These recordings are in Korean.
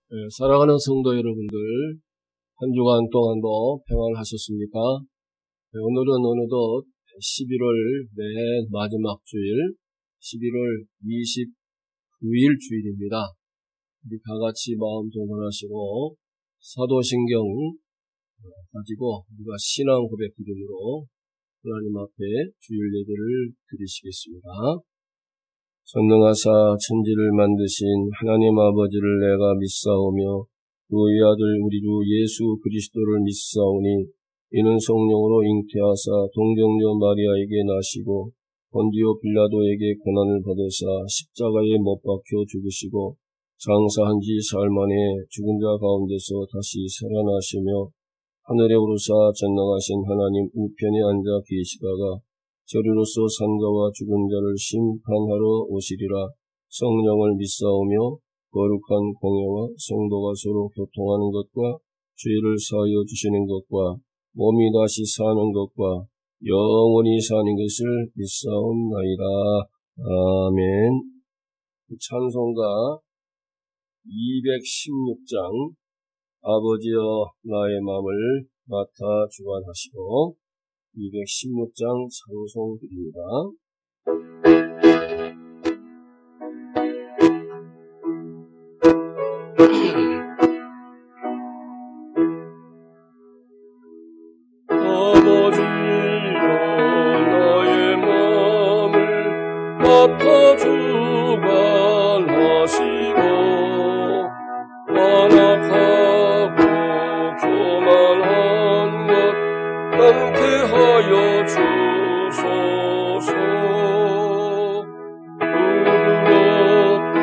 사랑하는 성도 여러분들, 한 주간 동안도 평안하셨습니까? 오늘은 어느덧 11월 맨 마지막 주일, 11월 29일 주일입니다. 우리 다같이 마음 정돈하시고 사도신경 가지고 우리가 신앙 고백 기도로 하나님 앞에 주일 예배를 드리시겠습니다. 전능하사 천지를 만드신 하나님 아버지를 내가 믿사오며 그의 아들 우리 주 예수 그리스도를 믿사오니 이는 성령으로 잉태하사 동정녀 마리아에게 나시고 본디오 빌라도에게 고난을 받으사 십자가에 못 박혀 죽으시고 장사한 지 사흘 만에 죽은 자 가운데서 다시 살아나시며 하늘에 오르사 전능하신 하나님 우편에 앉아 계시다가 저리로서 산자와 죽은 자를 심판하러 오시리라. 성령을 믿사오며 거룩한 공예와 성도가 서로 교통하는 것과 죄를 사하여 주시는 것과 몸이 다시 사는 것과 영원히 사는 것을 믿사옵나이다. 아멘. 찬송가 216장 아버지여 나의 마음을 맡아 주관하시고 216장 찬송드립니다. 아버지여 나의 마음을 맡아 주관하시고 완악하고 교만한 것 함께 하여 주소서. 부드럽고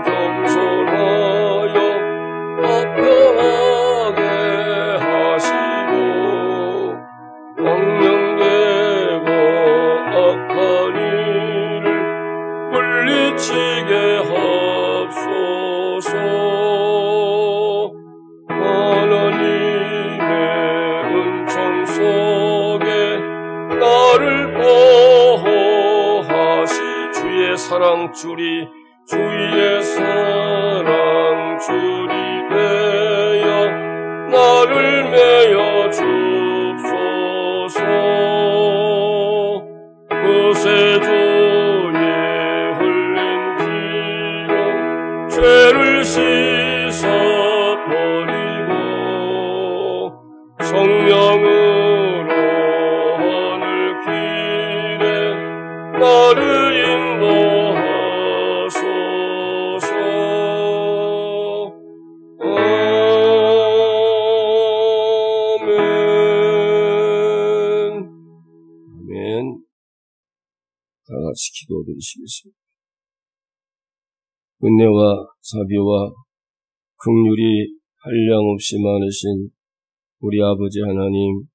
겸손하여 합평하게 하시고 망령되고 악한 일을 물리치게 하옵소서. 나를 보호하시 주의 사랑 줄이 주의 사랑 줄이 되어 나를 메어 줍소서. 구세주의 흘린 피로 죄를 씻어버리고 성령으로 나를 인도하소서. 아멘. 아멘. 다같이 기도드리시겠습니다. 은혜와 자비와 긍휼이 한량없이 많으신 우리 아버지 하나님,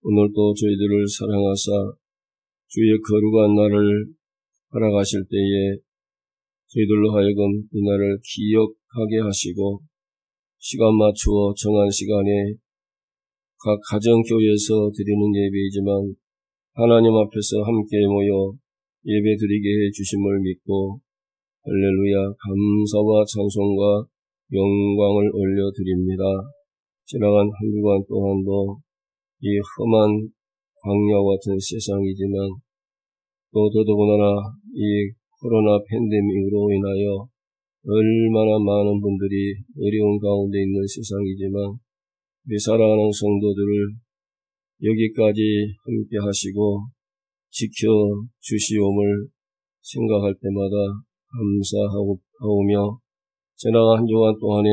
오늘도 저희들을 사랑하사 주의 거룩한 날을 살아가실 때에 저희들로 하여금 이 날을 기억하게 하시고 시간 맞추어 정한 시간에 각 가정교회에서 드리는 예배이지만 하나님 앞에서 함께 모여 예배 드리게 해주심을 믿고 할렐루야 감사와 찬송과 영광을 올려드립니다. 지나간 한 주간 동안도 이 험한 광야와 같은 세상이지만 또 더더군다나 이 코로나 팬데믹으로 인하여 얼마나 많은 분들이 어려운 가운데 있는 세상이지만 우리 사랑하는 성도들을 여기까지 함께 하시고 지켜주시옴을 생각할 때마다 감사하오며 지나간 한 주간 동안에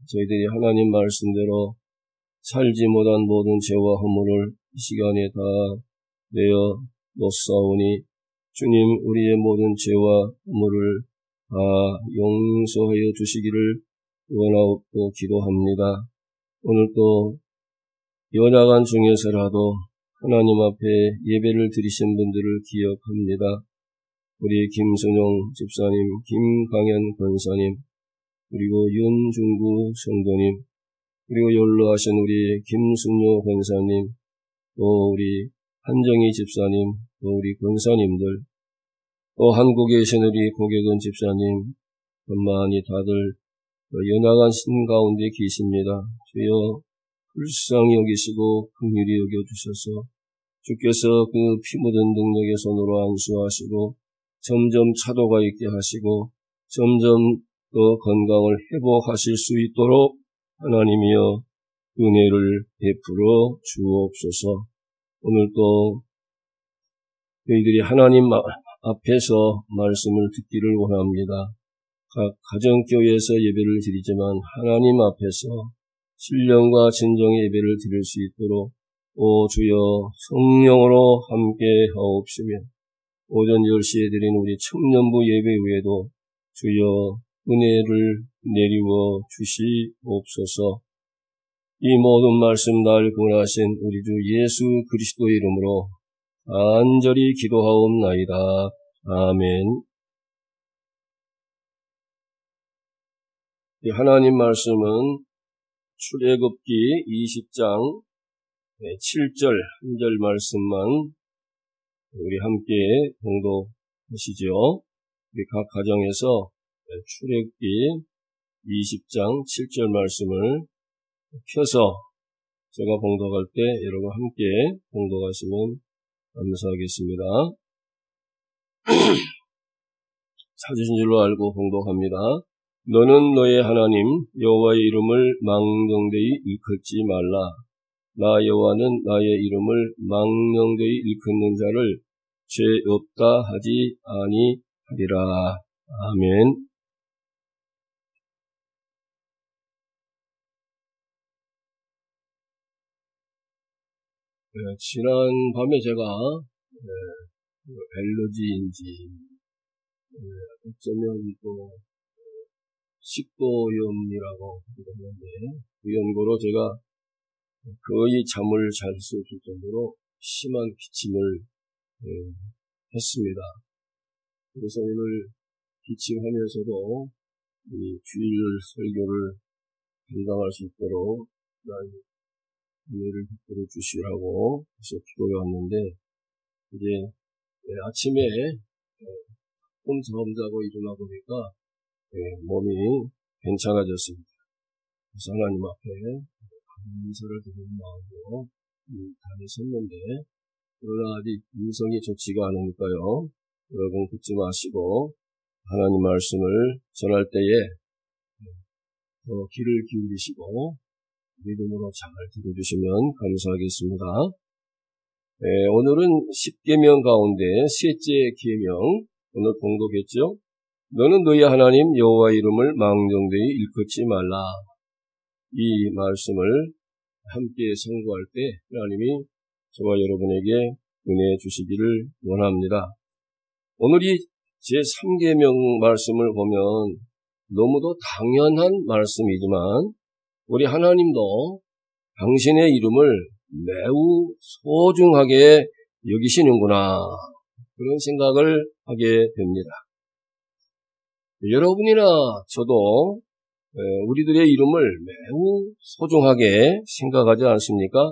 저희들이 하나님 말씀대로 살지 못한 모든 죄와 허물을 이 시간에 다 내어 놓사오니 주님 우리의 모든 죄와 허물을 다 용서하여 주시기를 원하옵고 기도합니다. 오늘 또 연약한 중에서라도 하나님 앞에 예배를 드리신 분들을 기억합니다. 우리 김순용 집사님, 김강현 권사님, 그리고 윤중구 성도님, 그리고 연로하신 우리 김순효 권사님, 또 우리 한정희 집사님, 또 우리 권사님들, 또 한국에 계신 우리 고객은 집사님, 많이 다들 연약한 신 가운데 계십니다. 주여 불쌍히 여기시고 긍휼히 여겨주셔서 주께서 그 피 묻은 능력의 손으로 안수하시고 점점 차도가 있게 하시고 점점 더 건강을 회복하실 수 있도록 하나님이여 은혜를 베풀어 주옵소서. 오늘도 저희들이 하나님 앞에서 말씀을 듣기를 원합니다. 각 가정교회에서 예배를 드리지만 하나님 앞에서 신령과 진정의 예배를 드릴 수 있도록 오 주여 성령으로 함께 하옵시며 오전 10시에 드린 우리 청년부 예배 외에도 주여 은혜를 내리워 주시옵소서. 이 모든 말씀 날 구원하신 우리 주 예수 그리스도의 이름으로 간절히 기도하옵나이다. 아멘. 하나님 말씀은 출애굽기 20장 7절 한 절 말씀만 우리 함께 봉독하시죠. 우리 각 가정에서 출애굽기 20장 7절 말씀을 펴서 제가 봉독할 때 여러분 함께 봉독하시면 감사하겠습니다. 찾으신 줄로 알고 봉독합니다. 너는 너의 하나님 여호와의 이름을 망령되이 일컫지 말라. 나 여호와는 나의 이름을 망령되이 일컫는 자를 죄 없다 하지 아니하리라. 아멘. 지난 밤에 제가 알러지인지 어쩌면 또 식도염이라고 그러는데 그 연고로 제가 거의 잠을 잘 수 없을 정도로 심한 기침을 했습니다. 그래서 오늘 기침하면서도 이 주일 설교를 감당할 수 있도록 은혜를 베풀어 주시라고 해서 기도해 왔는데 이제 아침에 잠자고 일어나 보니까 몸이 괜찮아졌습니다. 그래서 하나님 앞에 감사를 드리는 마음으로 단에 섰는데 그러나 아직 인성이 좋지가 않으니까요. 여러분 듣지 마시고 하나님 말씀을 전할 때에 더 귀를 기울이시고 믿음으로 잘 들어주시면 감사하겠습니다. 오늘은 10계명 가운데 셋째 계명 오늘 봉독했죠. 너는 너희 하나님 여호와의 이름을 망령되이 일컫지 말라. 이 말씀을 함께 선고할 때 하나님이 저와 여러분에게 은혜 주시기를 원합니다. 오늘 이 제3계명 말씀을 보면 너무도 당연한 말씀이지만 우리 하나님도 당신의 이름을 매우 소중하게 여기시는구나 그런 생각을 하게 됩니다. 여러분이나 저도 우리들의 이름을 매우 소중하게 생각하지 않습니까?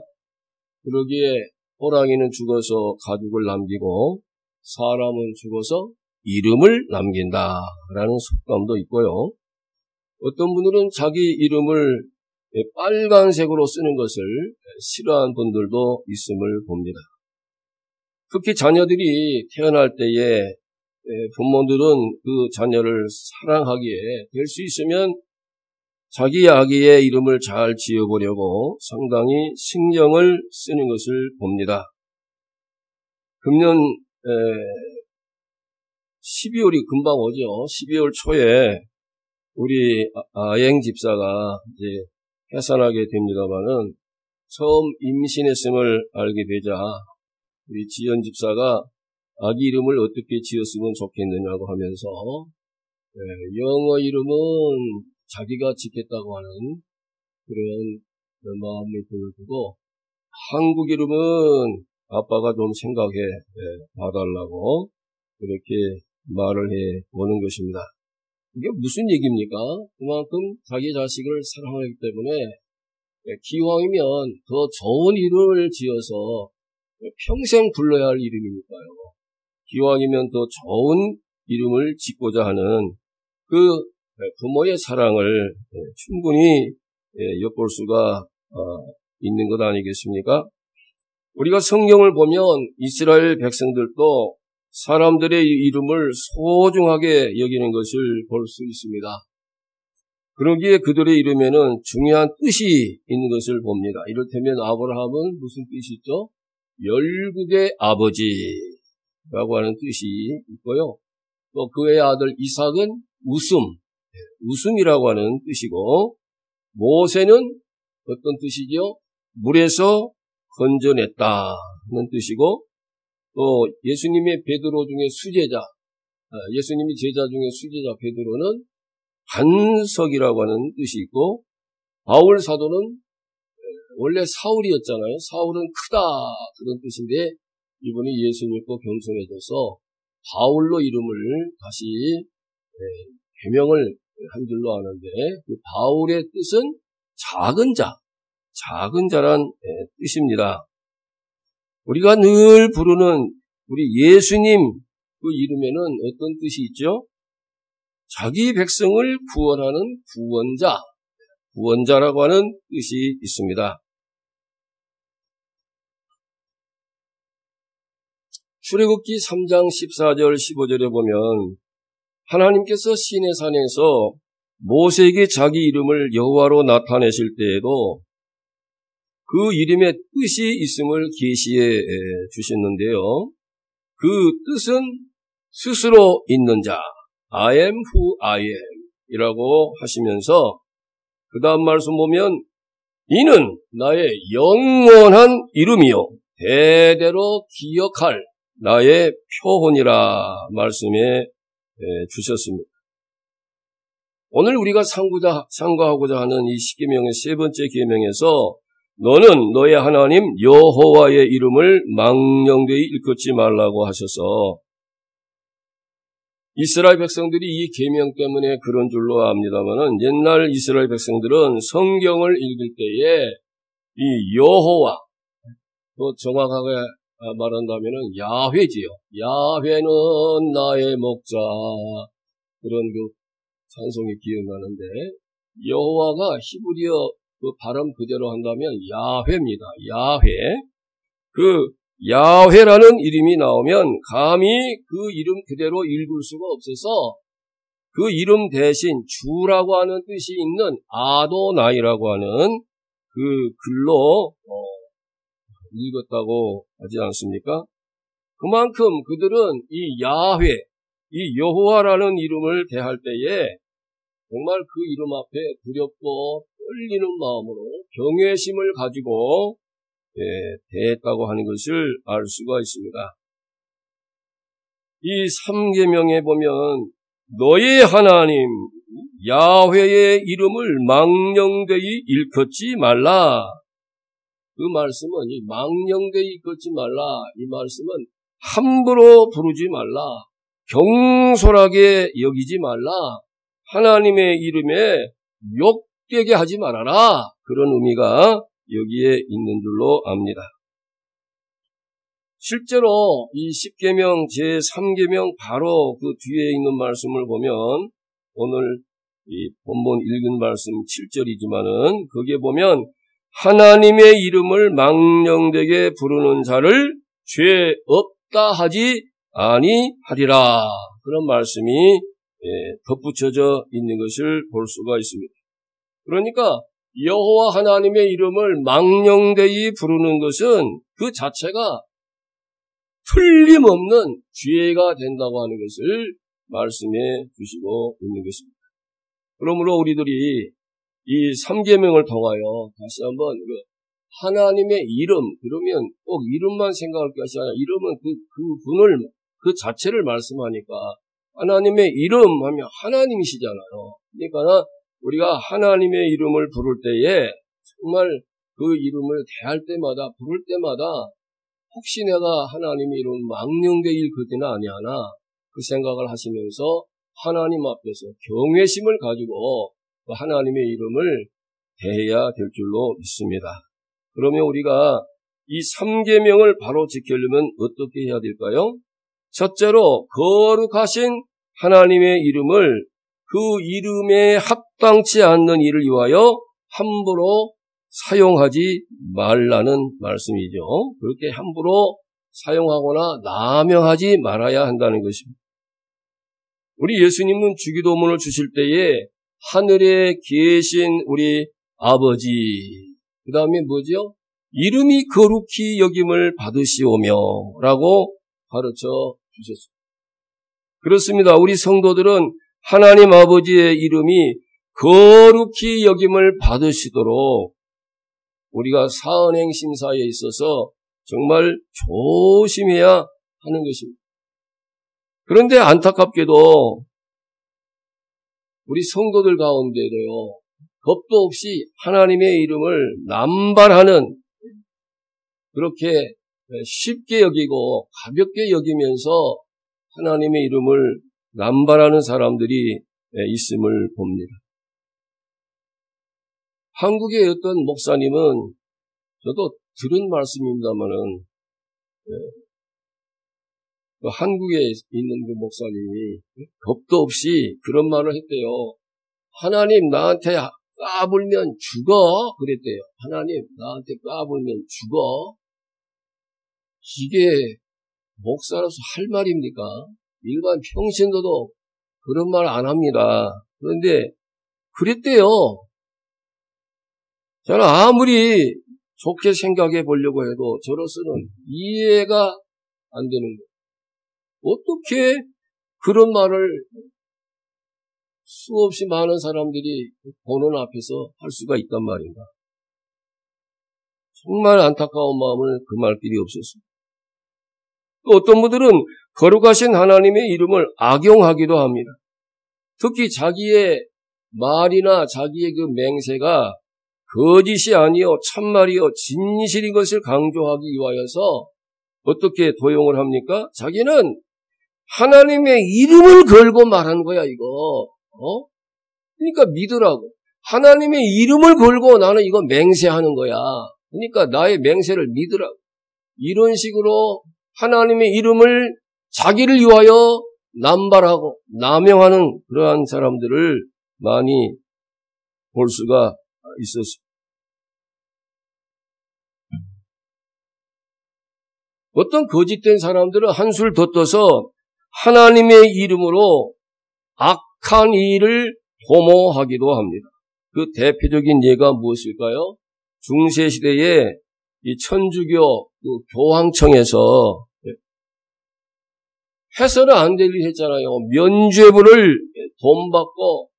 그러기에 호랑이는 죽어서 가죽을 남기고 사람은 죽어서 이름을 남긴다라는 속담도 있고요. 어떤 분들은 자기 이름을 빨간색으로 쓰는 것을 싫어하는 분들도 있음을 봅니다. 특히 자녀들이 태어날 때에 부모들은 그 자녀를 사랑하기에 될 수 있으면 자기 아기의 이름을 잘 지어보려고 상당히 신경을 쓰는 것을 봅니다. 금년 12월이 금방 오죠. 12월 초에 우리 아행 집사가 이제 해산하게 됩니다만은 처음 임신했음을 알게 되자 우리 지연 집사가 아기 이름을 어떻게 지었으면 좋겠느냐고 하면서 영어 이름은 자기가 짓겠다고 하는 그런 마음을 보여주고 한국 이름은 아빠가 좀 생각해 봐달라고 그렇게 말을 해 보는 것입니다. 이게 무슨 얘기입니까? 그만큼 자기 자식을 사랑하기 때문에 기왕이면 더 좋은 이름을 지어서 평생 불러야 할 이름이니까요. 기왕이면 더 좋은 이름을 짓고자 하는 그 부모의 사랑을 충분히 엿볼 수가 있는 것 아니겠습니까? 우리가 성경을 보면 이스라엘 백성들도 사람들의 이름을 소중하게 여기는 것을 볼 수 있습니다. 그러기에 그들의 이름에는 중요한 뜻이 있는 것을 봅니다. 이를테면 아브라함은 무슨 뜻이 있죠? 열국의 아버지라고 하는 뜻이 있고요. 또 그의 아들 이삭은 웃음이라고 하는 뜻이고, 모세는 어떤 뜻이죠? 물에서 건져냈다는 뜻이고, 또 예수님의 베드로 중에 수제자, 예수님이 제자 중에 수제자 베드로는 반석이라고 하는 뜻이 있고, 바울 사도는 원래 사울이었잖아요. 사울은 크다 그런 뜻인데 이분이 예수 믿고 겸손해져서 바울로 이름을 다시 개명을 한 줄로 아는데, 그 바울의 뜻은 작은 자란 뜻입니다. 우리가 늘 부르는 우리 예수님 그 이름에는 어떤 뜻이 있죠? 자기 백성을 구원하는 구원자라고 하는 뜻이 있습니다. 출애굽기 3장 14절 15절에 보면 하나님께서 시내산에서 모세에게 자기 이름을 여호와로 나타내실 때에도 그 이름의 뜻이 있음을 계시해 주셨는데요. 그 뜻은 스스로 있는 자, I am who I am 이라고 하시면서 그 다음 말씀 보면 이는 나의 영원한 이름이요 대대로 기억할 나의 표본이라 말씀해 주셨습니다. 오늘 우리가 상고하고자 하는 이 십계명의 세 번째 계명에서 너는 너의 하나님 여호와의 이름을 망령되이 일컫지 말라고 하셔서 이스라엘 백성들이 이 계명 때문에 그런 줄로 압니다만은 옛날 이스라엘 백성들은 성경을 읽을 때에 이 여호와, 또 정확하게 말한다면은 야훼지요. 야훼는 나의 목자. 그런 그 찬송이 기억나는데 여호와가 히브리어 그 발음 그대로 한다면 야훼입니다. 야훼. 그 야훼라는 이름이 나오면 감히 그 이름 그대로 읽을 수가 없어서 그 이름 대신 주라고 하는 뜻이 있는 아도나이라고 하는 그 글로 읽었다고 하지 않습니까? 그만큼 그들은 이 야훼, 이 여호와라는 이름을 대할 때에 정말 그 이름 앞에 두렵고 떨리는 마음으로 경외심을 가지고 대했다고 하는 것을 알 수가 있습니다. 이 3계명에 보면 너의 하나님 야훼의 이름을 망령되이 일컫지 말라. 그 말씀은 이 망령되이 일컫지 말라. 이 말씀은 함부로 부르지 말라. 경솔하게 여기지 말라. 하나님의 이름에 욕되게 하지 말아라. 그런 의미가 여기에 있는 줄로 압니다. 실제로 이 10계명 제3계명 바로 그 뒤에 있는 말씀을 보면 오늘 이 본문 읽은 말씀 7절이지만은 거기에 보면 하나님의 이름을 망령되게 부르는 자를 죄 없다 하지 아니하리라. 그런 말씀이 덧붙여져 있는 것을 볼 수가 있습니다. 그러니까 여호와 하나님의 이름을 망령되이 부르는 것은 그 자체가 틀림없는 죄가 된다고 하는 것을 말씀해 주시고 있는 것입니다. 그러므로 우리들이 이 3계명을 통하여 다시 한번 하나님의 이름, 그러면 꼭 이름만 생각할 것이 아니라 이름은 그분을, 그 자체를 말씀하니까 하나님의 이름 하면 하나님이시잖아요. 그러니까 우리가 하나님의 이름을 부를 때에 정말 그 이름을 대할 때마다, 부를 때마다 혹시 내가 하나님의 이름을 망령되이 일컫지는 아니하나 그 생각을 하시면서 하나님 앞에서 경외심을 가지고 하나님의 이름을 대해야 될 줄로 믿습니다. 그러면 우리가 이 3계명을 바로 지키려면 어떻게 해야 될까요? 첫째로 거룩하신 하나님의 이름을 그 이름에 합당치 않는 일을 위하여 함부로 사용하지 말라는 말씀이죠. 그렇게 함부로 사용하거나 남용하지 말아야 한다는 것입니다. 우리 예수님은 주기도문을 주실 때에 하늘에 계신 우리 아버지, 그 다음에 뭐죠? 이름이 거룩히 여김을 받으시오며 라고 가르쳐 주셨습니다. 그렇습니다. 우리 성도들은 하나님 아버지의 이름이 거룩히 여김을 받으시도록 우리가 사은행 심사에 있어서 정말 조심해야 하는 것입니다. 그런데 안타깝게도 우리 성도들 가운데도요, 겁도 없이 하나님의 이름을 남발하는, 그렇게 쉽게 여기고 가볍게 여기면서 하나님의 이름을 남발하는 사람들이 있음을 봅니다. 한국의 어떤 목사님은, 저도 들은 말씀입니다만은, 한국에 있는 그 목사님이 겁도 없이 그런 말을 했대요. 하나님 나한테 까불면 죽어 그랬대요. 하나님 나한테 까불면 죽어. 이게 목사로서 할 말입니까? 일반 평신도도 그런 말 안 합니다. 그런데 그랬대요. 저는 아무리 좋게 생각해 보려고 해도 저로서는 이해가 안 되는 거예요. 어떻게 그런 말을 수없이 많은 사람들이 보는 앞에서 할 수가 있단 말인가. 정말 안타까운 마음을 금할 길이 없었습니다. 또 어떤 분들은 거룩하신 하나님의 이름을 악용하기도 합니다. 특히 자기의 말이나 자기의 그 맹세가 거짓이 아니요 참말이요 진실인 것을 강조하기 위하여서 어떻게 도용을 합니까? 자기는 하나님의 이름을 걸고 말하는 거야, 이거. 그러니까 믿으라고. 하나님의 이름을 걸고 나는 이거 맹세하는 거야. 그러니까 나의 맹세를 믿으라고. 이런 식으로 하나님의 이름을 자기를 위하여 남발하고 남용하는 그러한 사람들을 많이 볼 수가 있었습니다. 어떤 거짓된 사람들은 한술 더 떠서 하나님의 이름으로 악한 일을 도모하기도 합니다. 그 대표적인 예가 무엇일까요? 중세시대에 이 천주교 그 교황청에서 해서는 안 될 일 했잖아요. 면죄부를 돈 받고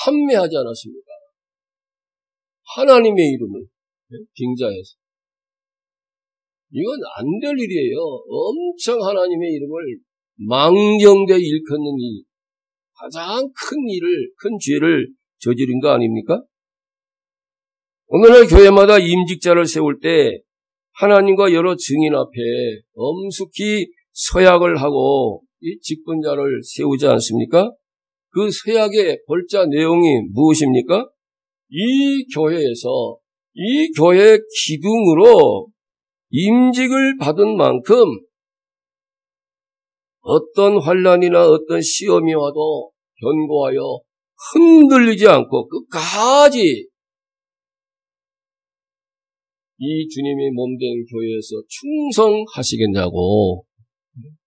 판매하지 않았습니까? 하나님의 이름을 빙자해서. 이건 안 될 일이에요. 엄청 하나님의 이름을 망령되이 일컫는 일, 가장 큰 죄를 저지른 거 아닙니까? 오늘날 교회마다 임직자를 세울 때 하나님과 여러 증인 앞에 엄숙히 서약을 하고 이 직분자를 세우지 않습니까? 그 서약의 골자 내용이 무엇입니까? 이 교회에서 이 교회의 기둥으로 임직을 받은 만큼 어떤 환난이나 어떤 시험이 와도 견고하여 흔들리지 않고 끝까지 이 주님이 몸된 교회에서 충성하시겠냐고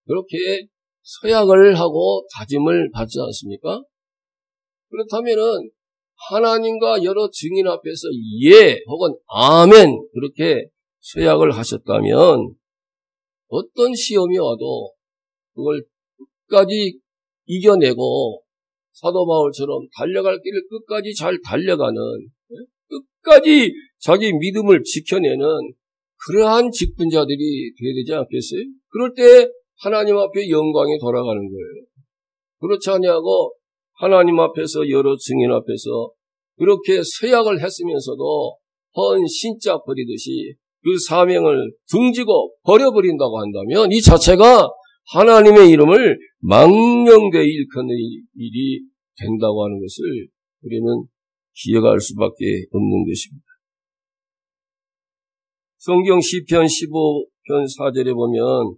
그렇게 서약을 하고 다짐을 받지 않습니까? 그렇다면은 하나님과 여러 증인 앞에서 예 혹은 아멘 그렇게 서약을 하셨다면 어떤 시험이 와도 그걸 끝까지 이겨내고 사도 바울처럼 달려갈 길을 끝까지 잘 달려가는 끝까지 자기 믿음을 지켜내는 그러한 직분자들이 되어야 되지 않겠어요? 그럴 때 하나님 앞에 영광이 돌아가는 거예요. 그렇지 않냐고 하나님 앞에서 여러 증인 앞에서 그렇게 서약을 했으면서도 헌 신자 버리듯이 그 사명을 등지고 버려버린다고 한다면 이 자체가 하나님의 이름을 망령되이 일컫는 일이 된다고 하는 것을 우리는 기억할 수밖에 없는 것입니다. 성경 시편 15편 4절에 보면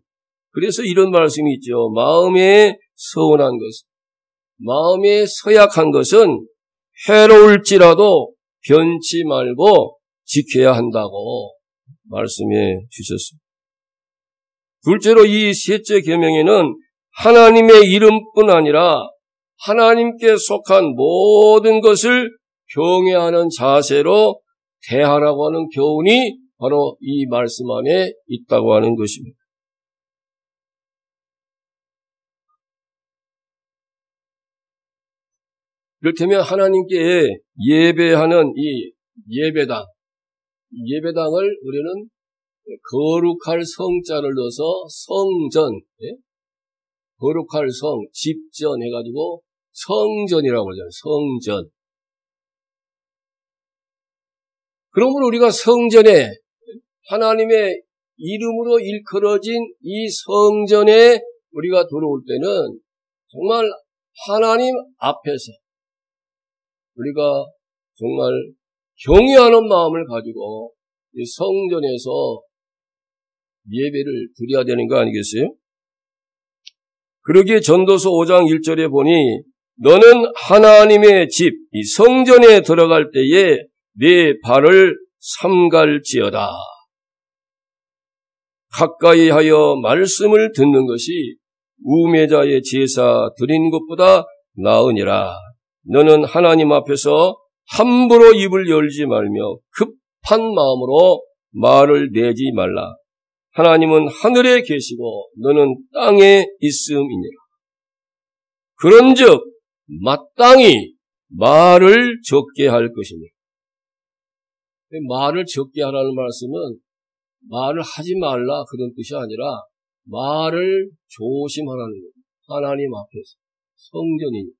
그래서 이런 말씀이 있죠. 마음에 서운한 것, 마음에 서약한 것은 해로울지라도 변치 말고 지켜야 한다고 말씀해 주셨습니다. 둘째로 이 셋째 계명에는 하나님의 이름뿐 아니라 하나님께 속한 모든 것을 경외하는 자세로 대하라고 하는 교훈이 바로 이 말씀 안에 있다고 하는 것입니다. 이를테면 하나님께 예배하는 이 예배당을 우리는 거룩할 성자를 넣어서 성전, 거룩할 성, 집전 해가지고 성전이라고 그러잖아요. 성전. 그러므로 우리가 성전에 하나님의 이름으로 일컬어진 이 성전에 우리가 들어올 때는 정말 하나님 앞에서 우리가 정말 경외하는 마음을 가지고 이 성전에서 예배를 드려야 되는 거 아니겠어요? 그러기에 전도서 5장 1절에 보니 너는 하나님의 집, 이 성전에 들어갈 때에 네 발을 삼갈지어다. 가까이 하여 말씀을 듣는 것이 우매자의 제사 드린 것보다 나으니라. 너는 하나님 앞에서 함부로 입을 열지 말며 급한 마음으로 말을 내지 말라. 하나님은 하늘에 계시고 너는 땅에 있음이니라. 그런즉 마땅히 말을 적게 할 것이니. 말을 적게 하라는 말씀은 말을 하지 말라 그런 뜻이 아니라 말을 조심하라는 거예요. 하나님 앞에서 성전이니.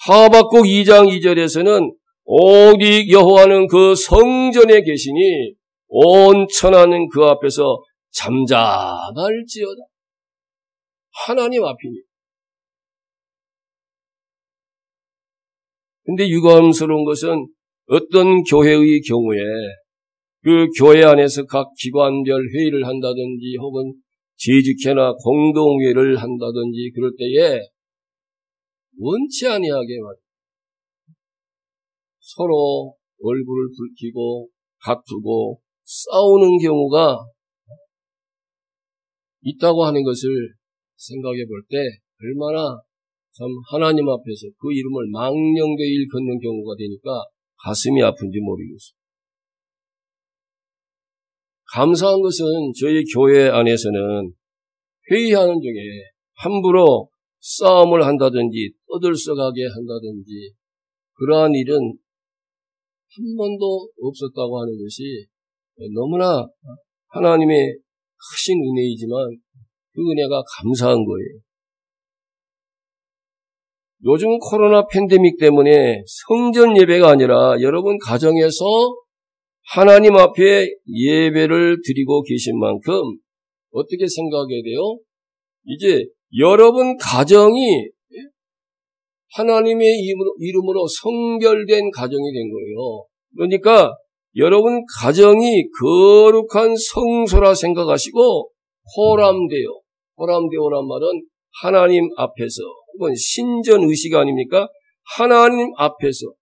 하박국 2장 2절에서는 오직 여호와는 그 성전에 계시니 온 천하는 그 앞에서 잠잠할지어다. 하나님 앞이니. 근데 유감스러운 것은 어떤 교회의 경우에 그 교회 안에서 각 기관별 회의를 한다든지 혹은 재직회나 공동회의를 한다든지 그럴 때에 원치 아니하게 말이야. 서로 얼굴을 붉히고 다투고 싸우는 경우가 있다고 하는 것을 생각해 볼 때 얼마나 참 하나님 앞에서 그 이름을 망령되이 일컫는 경우가 되니까 가슴이 아픈지 모르겠어요. 감사한 것은 저희 교회 안에서는 회의하는 중에 함부로 싸움을 한다든지 떠들썩하게 한다든지 그러한 일은 한 번도 없었다고 하는 것이 너무나 하나님의 크신 은혜이지만 그 은혜가 감사한 거예요. 요즘 코로나 팬데믹 때문에 성전 예배가 아니라 여러분 가정에서 하나님 앞에 예배를 드리고 계신 만큼 어떻게 생각해야 돼요? 이제 여러분 가정이 하나님의 이름으로 성결된 가정이 된 거예요. 그러니까 여러분 가정이 거룩한 성소라 생각하시고 호람되오란 말은 하나님 앞에서 혹은 신전의식 아닙니까? 하나님 앞에서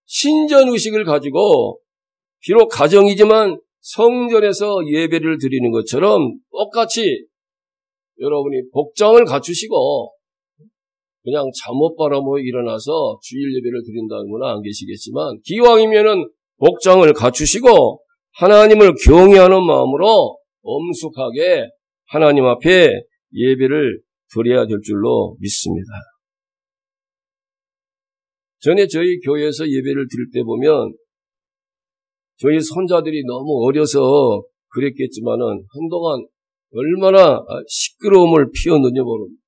신전의식을 가지고 비록 가정이지만 성전에서 예배를 드리는 것처럼 똑같이 여러분이 복장을 갖추시고 그냥 잠옷 바람으로 일어나서 주일 예배를 드린다는 분은 안 계시겠지만 기왕이면은 복장을 갖추시고 하나님을 경외하는 마음으로 엄숙하게 하나님 앞에 예배를 드려야 될 줄로 믿습니다. 전에 저희 교회에서 예배를 드릴 때 보면 저희 손자들이 너무 어려서 그랬겠지만은 한동안 얼마나 시끄러움을 피웠는지 모릅니다.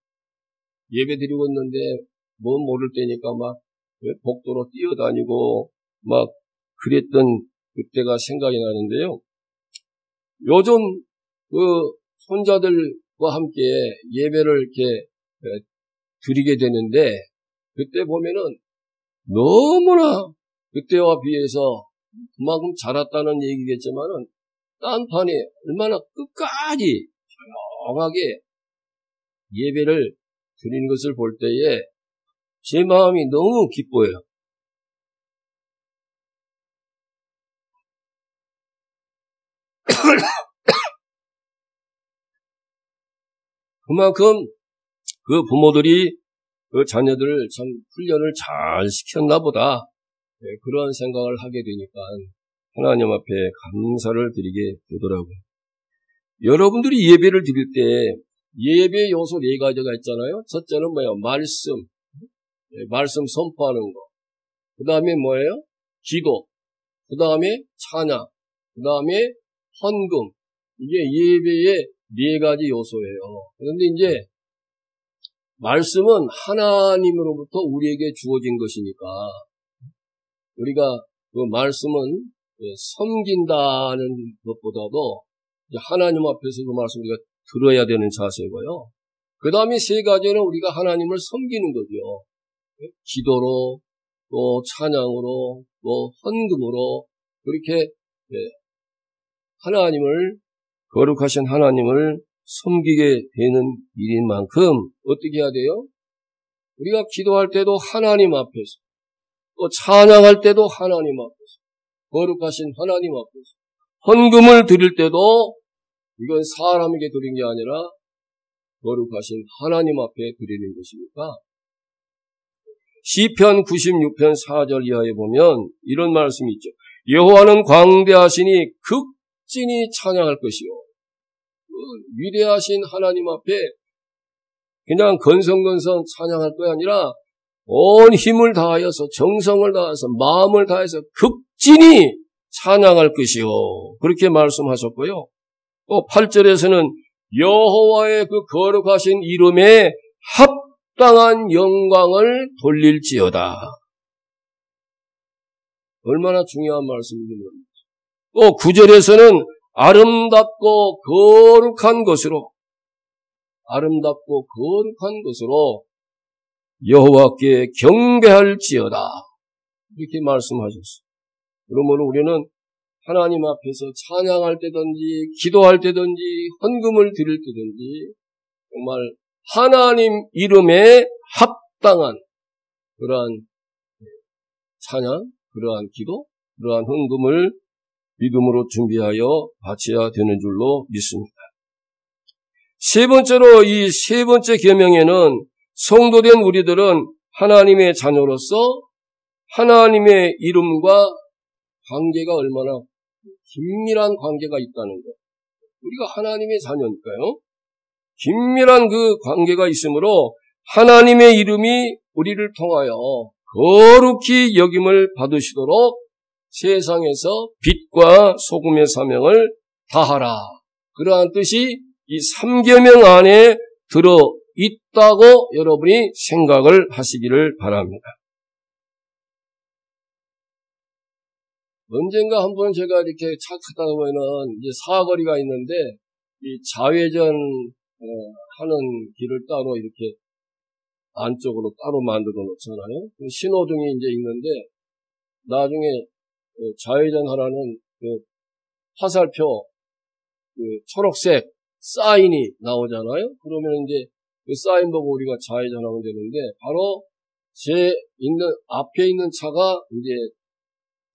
예배 드리고 있는데 뭐 모를 때니까 막 복도로 뛰어다니고 막 그랬던 그때가 생각이 나는데요. 요즘 그 손자들과 함께 예배를 이렇게 드리게 되는데 그때 보면은 너무나 그때와 비해서 그만큼 자랐다는 얘기겠지만은 딴판에 얼마나 끝까지 조용하게 예배를 드리는 것을 볼 때에 제 마음이 너무 기뻐요. 그만큼 그 부모들이 그 자녀들을 참 훈련을 잘 시켰나 보다. 그런 생각을 하게 되니까 하나님 앞에 감사를 드리게 되더라고요. 여러분들이 예배를 드릴 때 예배 요소 4가지가 있잖아요. 첫째는 뭐예요? 말씀 선포하는 거. 그 다음에 뭐예요? 기도. 그 다음에 찬양. 그 다음에 헌금. 이게 예배의 4가지 요소예요. 그런데 이제 말씀은 하나님으로부터 우리에게 주어진 것이니까 우리가 그 말씀은 섬긴다는 것보다도 하나님 앞에서 그 말씀 우리가 들어야 되는 자세고요. 그 다음에 3가지는 우리가 하나님을 섬기는 거죠. 기도로, 또 찬양으로, 또 헌금으로 그렇게 하나님을 거룩하신 하나님을 섬기게 되는 일인 만큼 어떻게 해야 돼요? 우리가 기도할 때도 하나님 앞에서, 또 찬양할 때도 하나님 앞에서, 거룩하신 하나님 앞에서, 헌금을 드릴 때도 이건 사람에게 드린 게 아니라 거룩하신 하나님 앞에 드리는 것이니까 시편 96편 4절 이하에 보면 이런 말씀이 있죠. 여호와는 광대하시니 극진히 찬양할 것이요. 위대하신 하나님 앞에 그냥 건성건성 찬양할 것이 아니라 온 힘을 다하여서 정성을 다해서 마음을 다해서 극진히 찬양할 것이요. 그렇게 말씀하셨고요. 또 8절에서는 여호와의 그 거룩하신 이름에 합당한 영광을 돌릴지어다. 얼마나 중요한 말씀인지 모릅니다. 또 9절에서는 아름답고 거룩한 것으로 여호와께 경배할지어다. 이렇게 말씀하셨어요. 그러므로 우리는 하나님 앞에서 찬양할 때든지 기도할 때든지 헌금을 드릴 때든지 정말 하나님 이름에 합당한 그러한 찬양, 그러한 기도, 그러한 헌금을 믿음으로 준비하여 바쳐야 되는 줄로 믿습니다. 세 번째로 이 세 번째 계명에는 성도된 우리들은 하나님의 자녀로서 하나님의 이름과 관계가 얼마나 긴밀한 관계가 있다는 것. 우리가 하나님의 자녀니까요. 긴밀한 그 관계가 있으므로 하나님의 이름이 우리를 통하여 거룩히 여김을 받으시도록 세상에서 빛과 소금의 사명을 다하라. 그러한 뜻이 이 3계명 안에 들어 있다고 여러분이 생각을 하시기를 바랍니다. 언젠가 한번 제가 이렇게 착하다 보면은 이제 사거리가 있는데 이 좌회전 하는 길을 따로 이렇게 안쪽으로 따로 만들어 놓잖아요. 신호등이 이제 있는데 나중에 좌회전 하라는 그 화살표 그 초록색 사인이 나오잖아요. 그러면 이제 그 사인 보고 우리가 좌회전하면 되는데 바로 제 앞에 있는 차가 이제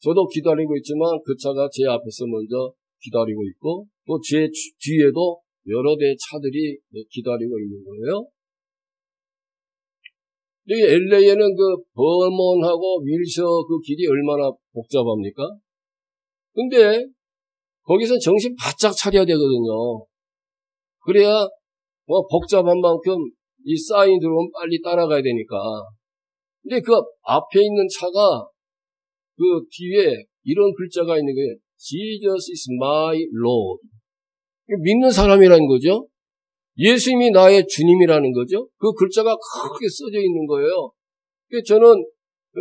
저도 기다리고 있지만 그 차가 제 앞에서 먼저 기다리고 있고 또 제 뒤에도 여러 대의 차들이 기다리고 있는 거예요. 여기 LA에는 그 버몬하고 윌셔 그 길이 얼마나 복잡합니까? 근데 거기서 정신 바짝 차려야 되거든요. 그래야 뭐 복잡한 만큼 이 사인 들어오면 빨리 따라가야 되니까. 근데 그 앞에 있는 차가 그 뒤에 이런 글자가 있는 거예요. Jesus is my Lord. 믿는 사람이라는 거죠. 예수님이 나의 주님이라는 거죠. 그 글자가 크게 써져 있는 거예요. 저는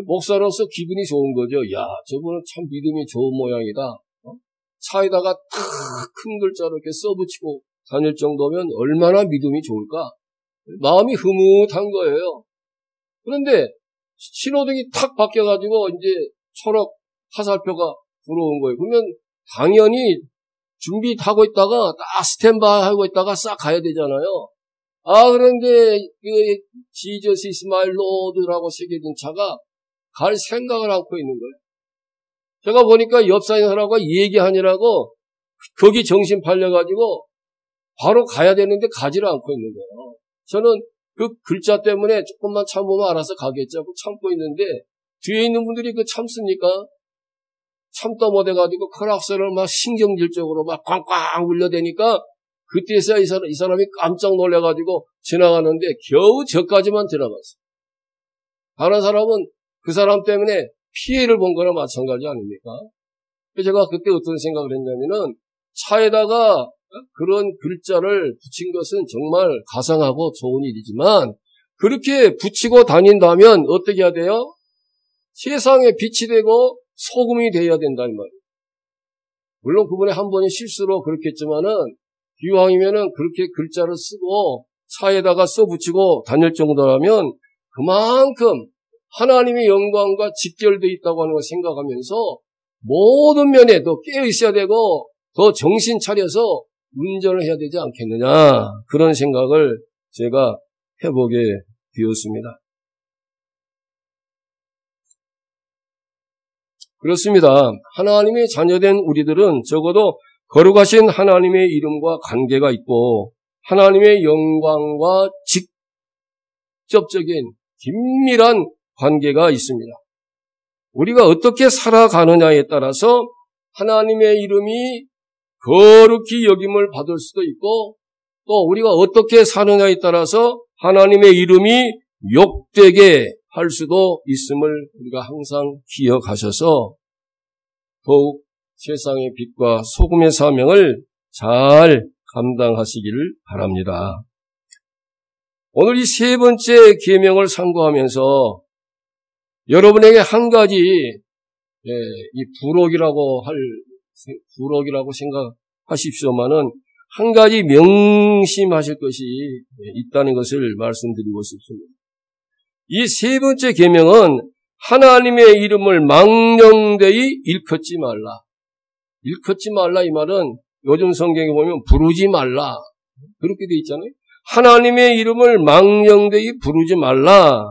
목사로서 기분이 좋은 거죠. 야, 저분은 참 믿음이 좋은 모양이다. 차에다가 큰 글자로 이렇게 써붙이고 다닐 정도면 얼마나 믿음이 좋을까? 마음이 흐뭇한 거예요. 그런데 신호등이 탁 바뀌어가지고 이제 초록 화살표가 들어온 거예요. 그러면 당연히 준비 타고 있다가 딱 스탠바이 하고 있다가 싹 가야 되잖아요. 그런데 Jesus is my Lord라고 새겨진 차가 갈 생각을 않고 있는 거예요. 제가 보니까 옆 사람하고 얘기하느라고 거기 정신 팔려가지고 바로 가야 되는데 가지를 않고 있는 거예요. 저는 그 글자 때문에 조금만 참으면 알아서 가겠죠 하고 참고 있는데 뒤에 있는 분들이 그 참습니까? 참다 못해가지고 크락스를 막 신경질적으로 막 꽝꽝 울려대니까 그때서야 이 사람이 깜짝 놀래가지고 지나가는데 겨우 저까지만 지나갔어요. 다른 사람은 그 사람 때문에 피해를 본 거나 마찬가지 아닙니까? 제가 그때 어떤 생각을 했냐면은 차에다가 그런 글자를 붙인 것은 정말 가상하고 좋은 일이지만 그렇게 붙이고 다닌다면 어떻게 해야 돼요? 세상에 빛이 되고 소금이 되어야 된다 이 말이에요. 물론 그분이 한 번이 실수로 그렇겠지만은 기왕이면은 그렇게 글자를 쓰고 차에다가 써붙이고 다닐 정도라면 그만큼 하나님의 영광과 직결되어 있다고 하는 걸 생각하면서 모든 면에 더 깨어 있어야 되고 더 정신 차려서 운전을 해야 되지 않겠느냐 그런 생각을 제가 해보게 되었습니다. 그렇습니다. 하나님의 자녀된 우리들은 적어도 거룩하신 하나님의 이름과 관계가 있고 하나님의 영광과 직접적인 긴밀한 관계가 있습니다. 우리가 어떻게 살아가느냐에 따라서 하나님의 이름이 거룩히 여김을 받을 수도 있고 또 우리가 어떻게 사느냐에 따라서 하나님의 이름이 욕되게 할 수도 있음을 우리가 항상 기억하셔서 더욱 세상의 빛과 소금의 사명을 잘 감당하시기를 바랍니다. 오늘 이 세 번째 계명을 상고하면서 여러분에게 한 가지 이 부록이라고 생각하십시오만은 한 가지 명심하실 것이 있다는 것을 말씀드리고 싶습니다. 이 세 번째 계명은 하나님의 이름을 망령되이 일컫지 말라. 일컫지 말라 이 말은 요즘 성경에 보면 부르지 말라 그렇게 돼 있잖아요. 하나님의 이름을 망령되이 부르지 말라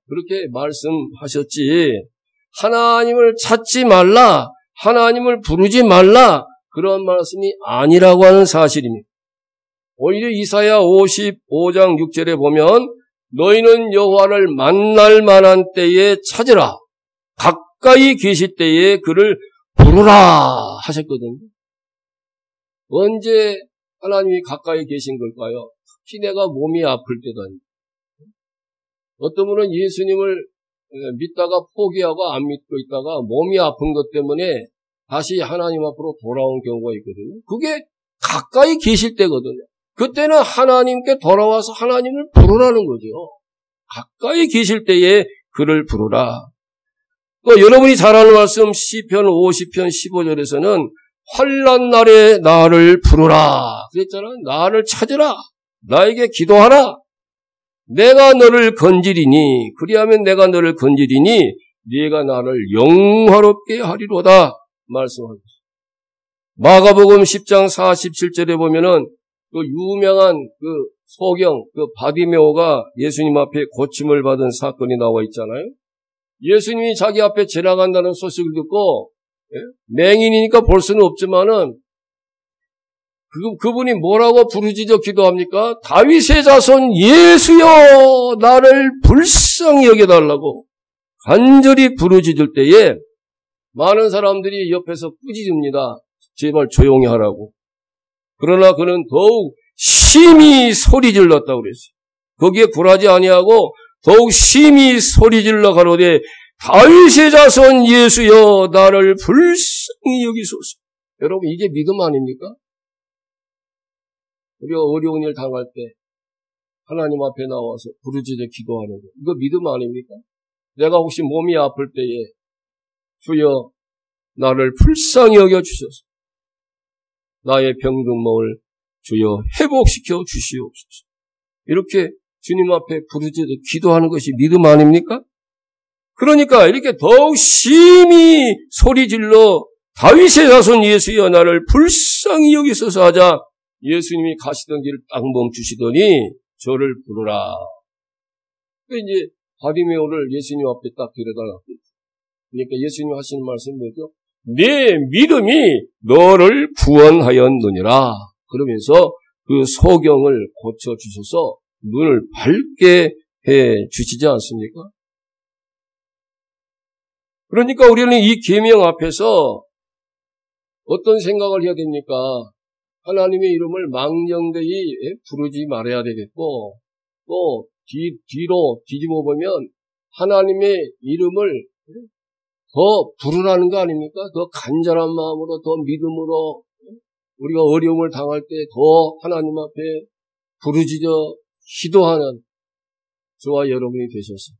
그렇게 말씀하셨지 하나님을 찾지 말라 하나님을 부르지 말라 그런 말씀이 아니라고 하는 사실입니다. 오히려 이사야 55장 6절에 보면 너희는 여호와를 만날 만한 때에 찾으라 가까이 계실 때에 그를 부르라 하셨거든요. 언제 하나님이 가까이 계신 걸까요? 특히 내가 몸이 아플 때다. 어떤 분은 예수님을 믿다가 포기하고 안 믿고 있다가 몸이 아픈 것 때문에 다시 하나님 앞으로 돌아온 경우가 있거든요. 그게 가까이 계실 때거든요. 그때는 하나님께 돌아와서 하나님을 부르라는 거죠. 가까이 계실 때에 그를 부르라. 또 여러분이 잘 아는 말씀 시편 50편 15절에서는 환난 날에 나를 부르라 그랬잖아요. 나를 찾으라. 나에게 기도하라. 내가 너를 건지리니 그리하면 내가 너를 건지리니 네가 나를 영화롭게 하리로다 말씀합니다. 마가복음 10장 47절에 보면은 그 유명한 그 소경 그 바디메오가 예수님 앞에 고침을 받은 사건이 나와 있잖아요. 예수님이 자기 앞에 지나간다는 소식을 듣고 맹인이니까 볼 수는 없지만은 그분이 뭐라고 부르짖어 기도합니까? 다윗의 자손 예수여 나를 불쌍히 여겨달라고 간절히 부르짖을 때에 많은 사람들이 옆에서 꾸짖습니다. 제발 조용히 하라고. 그러나 그는 더욱 심히 소리질렀다고 그랬어요. 거기에 굴하지 아니하고 더욱 심히 소리질러 가로되 다윗의 자손 예수여 나를 불쌍히 여기소서. 여러분 이게 믿음 아닙니까? 우리가 어려운 일 당할 때 하나님 앞에 나와서 부르짖어 기도하는 거 이거 믿음 아닙니까? 내가 혹시 몸이 아플 때에 주여 나를 불쌍히 여겨주소서. 나의 병든 몸을 주여 회복시켜 주시옵소서. 이렇게 주님 앞에 부르짖어 기도하는 것이 믿음 아닙니까? 그러니까 이렇게 더욱 심히 소리질러 다윗의 자손 예수여 나를 불쌍히 여기소서 하자 예수님이 가시던 길을 딱 멈추시더니 저를 부르라. 이제 바디메오를 예수님 앞에 딱 데려다 놨겠죠. 그러니까 예수님 하시는 말씀이 뭐죠? 내 믿음이 너를 구원하였느니라. 그러면서 그 소경을 고쳐주셔서 눈을 밝게 해 주시지 않습니까? 그러니까 우리는 이 계명 앞에서 어떤 생각을 해야 됩니까? 하나님의 이름을 망령되이 부르지 말아야 되겠고, 또 뒤로 뒤집어 보면 하나님의 이름을 더 부르라는 거 아닙니까? 더 간절한 마음으로, 더 믿음으로 우리가 어려움을 당할 때 더 하나님 앞에 부르짖어 기도하는 저와 여러분이 되셔서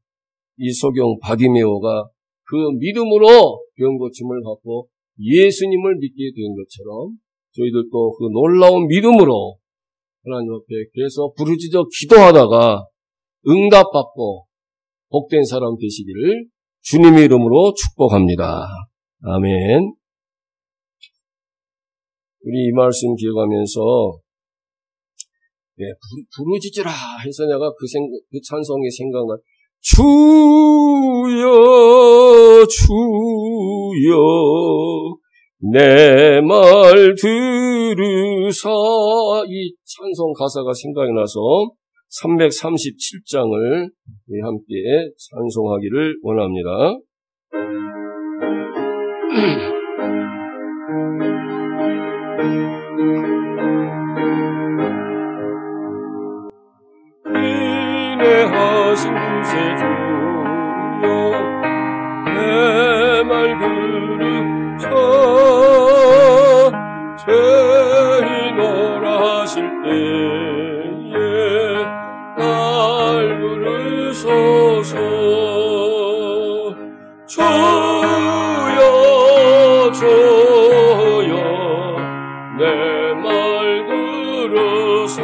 이 소경 바디메오가 그 믿음으로 병고침을 받고 예수님을 믿게 된 것처럼 저희들도 그 놀라운 믿음으로 하나님 앞에 계속 부르짖어 기도하다가 응답받고 복된 사람 되시기를 주님의 이름으로 축복합니다. 아멘. 우리 이 말씀 기억하면서 부르짖으라 해서 내가 그 찬송이 생각나. 주여 주여 내 말 들으사, 이 찬송 가사가 생각이 나서 337장을 함께 찬송하기를 원합니다. 인내하신 새 주여 내 말 들으사 죄인오라 하실 때에 날 부르소서. 주여 주여 내 말 들으사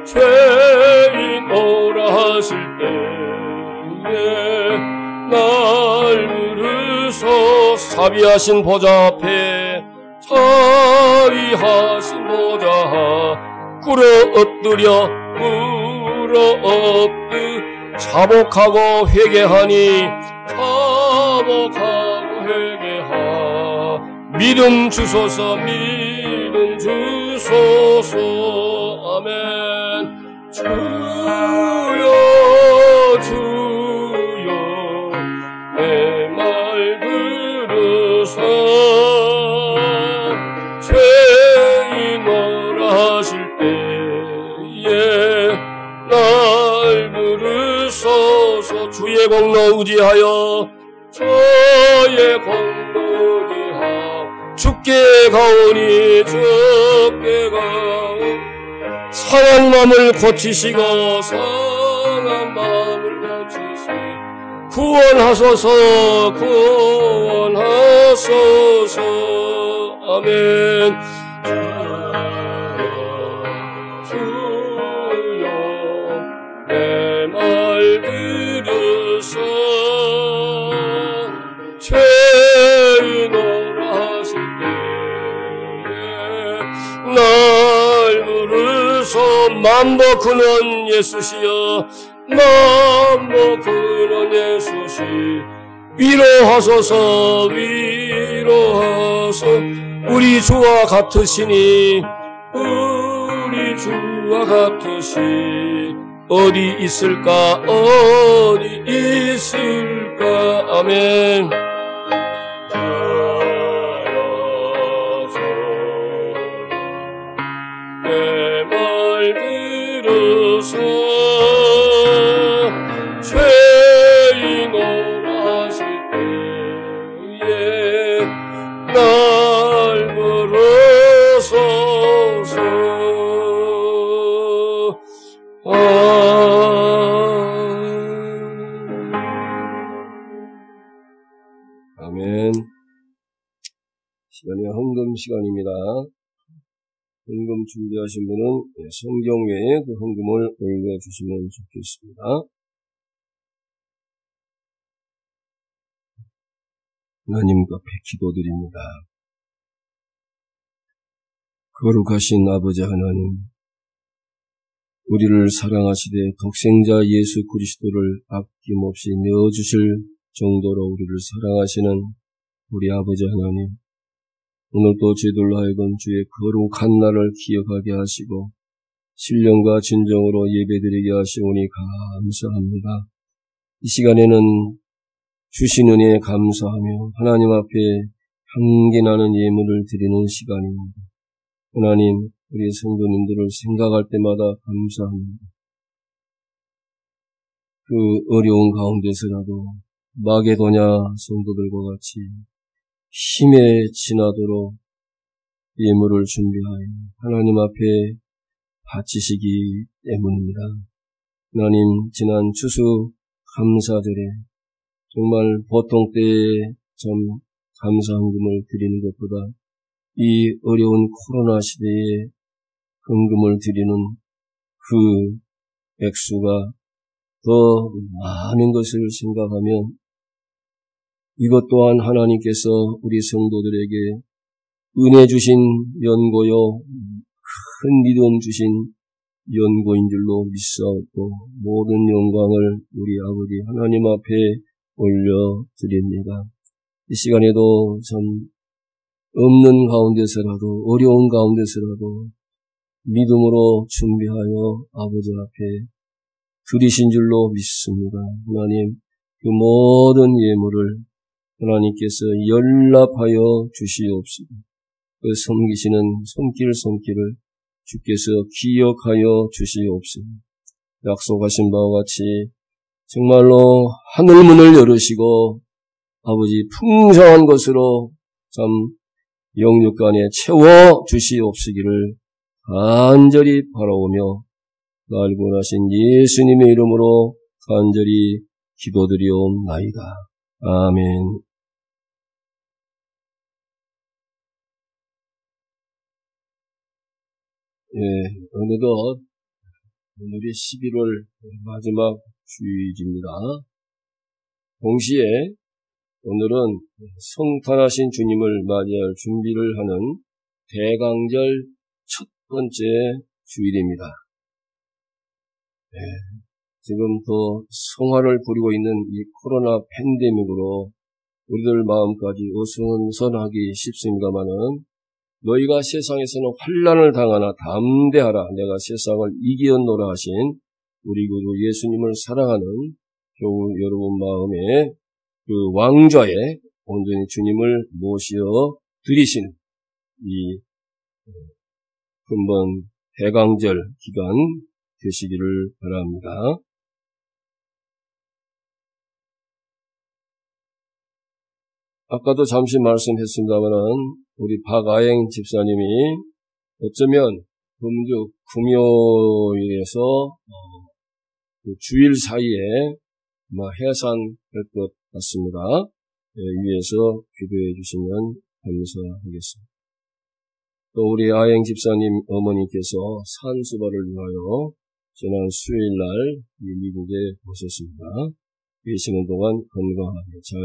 죄인오라 하실 때에 날 부르소서. 자비하신 보좌 앞에 자비하신 보좌 꿇어 엎드려 꿇어 엎드 자복하고 회개하니 자복하고 회개하. 믿음 주소서 믿음 주소서. 아멘. 주여 주여 내 말 들으사 죄인오라 하실 때에 날 부르소서. 주의 공로 의지하여 저의 공로 의지하여 주께 가오니 주께 가오니 상한 마음을 고치시고 상한 마음을 고치시고 구원하소서 구원하소서. 아멘. 주여 내 말 들으사 죄인오라 하실 때에 날 부르소. 만보 근원 예수시여 만보 근원 예수시 위로하소서 위로하소. 우리 주와 같으시니 우리 주와 같으시 어디 있을까 어디 있을까. 아멘. 내 말 들으소 죄인오라 하실 때에 날 부르소서. 아멘. 시간이 헌금 시간입니다. 헌금 준비하신 분은 성경 외에 그 헌금을 올려주시면 좋겠습니다. 하나님 앞에 기도드립니다. 거룩하신 아버지 하나님, 우리를 사랑하시되 독생자 예수 그리스도를 아낌없이 내어주실 정도로 우리를 사랑하시는 우리 아버지 하나님, 오늘도 저희들로 하여금 주의 거룩한 날을 기억하게 하시고 신령과 진정으로 예배드리게 하시오니 감사합니다. 이 시간에는 주신 은혜에 감사하며 하나님 앞에 향기나는 예물을 드리는 시간입니다. 하나님, 우리 성도님들을 생각할 때마다 감사합니다. 그 어려운 가운데서라도 마게도냐 성도들과 같이 힘에 지나도록 예물을 준비하여 하나님 앞에 바치시기 때문입니다. 하나님, 지난 추수 감사절에 정말 보통 때에 참 감사헌금을 드리는 것보다 이 어려운 코로나 시대에 헌금을 드리는 그 액수가 더 많은 것을 생각하면 이것 또한 하나님께서 우리 성도들에게 은혜 주신 연고요, 큰 믿음 주신 연고인 줄로 믿사옵고 모든 영광을 우리 아버지 하나님 앞에 올려드립니다. 이 시간에도 참 없는 가운데서라도 어려운 가운데서라도 믿음으로 준비하여 아버지 앞에 드리신 줄로 믿습니다. 하나님, 그 모든 예물을 하나님께서 연락하여 주시옵시고 그 섬기시는 손길을 주께서 기억하여 주시옵시고 약속하신 바와 같이 정말로 하늘문을 열으시고 아버지 풍성한 것으로 참 영육간에 채워 주시옵시기를 간절히 바라오며 날고 나신 예수님의 이름으로 간절히 기도드리옵나이다. 아멘. 어느덧 오늘이 11월 마지막 주일입니다. 동시에 오늘은 성탄하신 주님을 맞이할 준비를 하는 대강절 첫 번째 주일입니다. 지금 더 성화를 부리고 있는 이 코로나 팬데믹으로 우리들 마음까지 어수선하기 쉽습니다마는 너희가 세상에서는 환난을 당하나 담대하라. 내가 세상을 이기었노라 하신 우리 구주 예수님을 사랑하는 교우 여러분 마음에 그 왕좌에 온전히 주님을 모시어 드리시는 이 금번 대강절 기간 되시기를 바랍니다. 아까도 잠시 말씀했습니다마는 우리 박아행 집사님이 어쩌면 금주 금요일에서 그 주일 사이에 해산할 것 같습니다. 위에서 기도해 주시면 감사하겠습니다. 또 우리 아행 집사님 어머니께서 산수발을 위하여 지난 수요일날 미국에 오셨습니다. 계시는 동안 건강하게 잘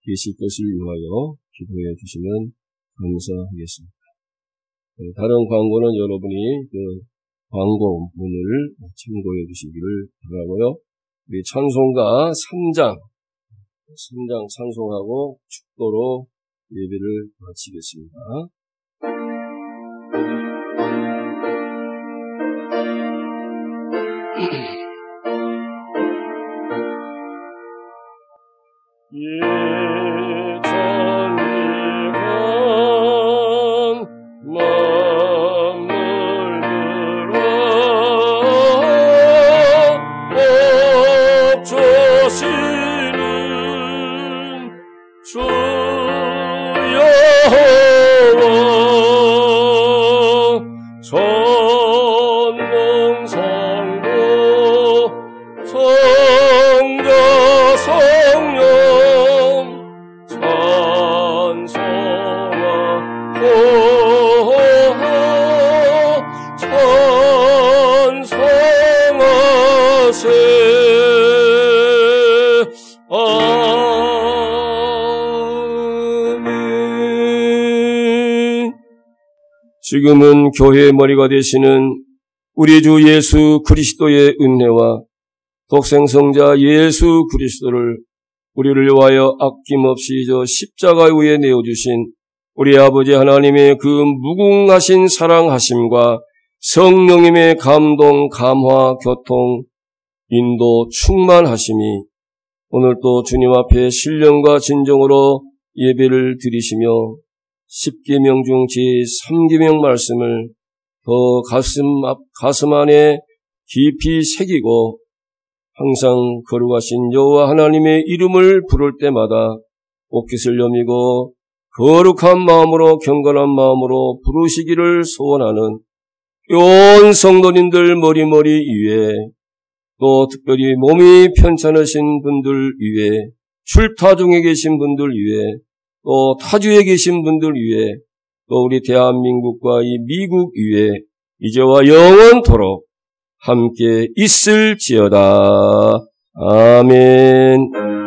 계실 것을 위하여 기도해 주시면 감사하겠습니다. 다른 광고는 여러분이 그 광고문을 참고해 주시기를 바라고요. 우리 찬송가 3장 찬송하고 축도로 예배를 마치겠습니다. 지금은 교회의 머리가 되시는 우리 주 예수 그리스도의 은혜와 독생성자 예수 그리스도를 우리를 위하여 아낌없이 저 십자가 위에 내어주신 우리 아버지 하나님의 그 무궁하신 사랑하심과 성령님의 감동, 감화, 교통, 인도, 충만하심이 오늘 또 주님 앞에 신령과 진정으로 예배를 드리시며 10계명 중 제3계명 말씀을 더 가슴 안에 깊이 새기고 항상 거룩하신 여호와 하나님의 이름을 부를 때마다 옷깃을 여미고 거룩한 마음으로 경건한 마음으로 부르시기를 소원하는 온 성도님들 머리머리 위에 또 특별히 몸이 편찮으신 분들 위에 출타 중에 계신 분들 위에 또 타주에 계신 분들 위에 또 우리 대한민국과 이 미국 위에 이제와 영원토록 함께 있을지어다. 아멘.